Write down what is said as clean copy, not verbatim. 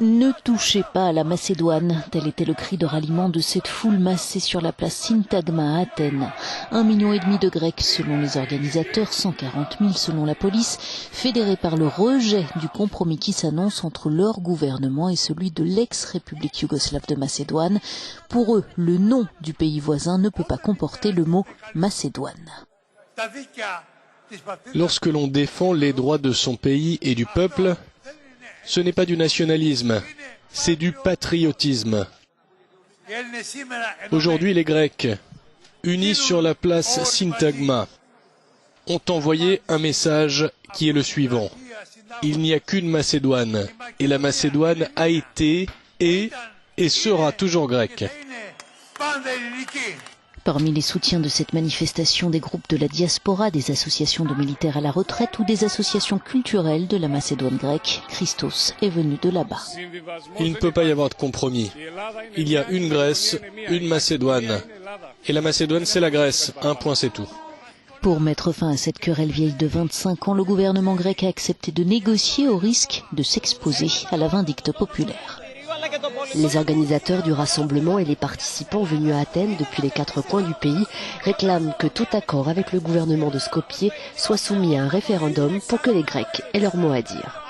Ne touchez pas à la Macédoine, tel était le cri de ralliement de cette foule massée sur la place Syntagma à Athènes. 1,5 million de Grecs selon les organisateurs, 140 000 selon la police, fédérés par le rejet du compromis qui s'annonce entre leur gouvernement et celui de l'ex-république yougoslave de Macédoine. Pour eux, le nom du pays voisin ne peut pas comporter le mot Macédoine. Lorsque l'on défend les droits de son pays et du peuple, ce n'est pas du nationalisme, c'est du patriotisme. Aujourd'hui, les Grecs, unis sur la place Syntagma, ont envoyé un message qui est le suivant. Il n'y a qu'une Macédoine, et la Macédoine a été, est et sera toujours grecque. Parmi les soutiens de cette manifestation, des groupes de la diaspora, des associations de militaires à la retraite ou des associations culturelles de la Macédoine grecque. Christos est venu de là-bas. Il ne peut pas y avoir de compromis. Il y a une Grèce, une Macédoine. Et la Macédoine, c'est la Grèce. Un point, c'est tout. Pour mettre fin à cette querelle vieille de 25 ans, le gouvernement grec a accepté de négocier au risque de s'exposer à la vindicte populaire. Les organisateurs du rassemblement et les participants venus à Athènes depuis les 4 coins du pays réclament que tout accord avec le gouvernement de Skopje soit soumis à un référendum pour que les Grecs aient leur mot à dire.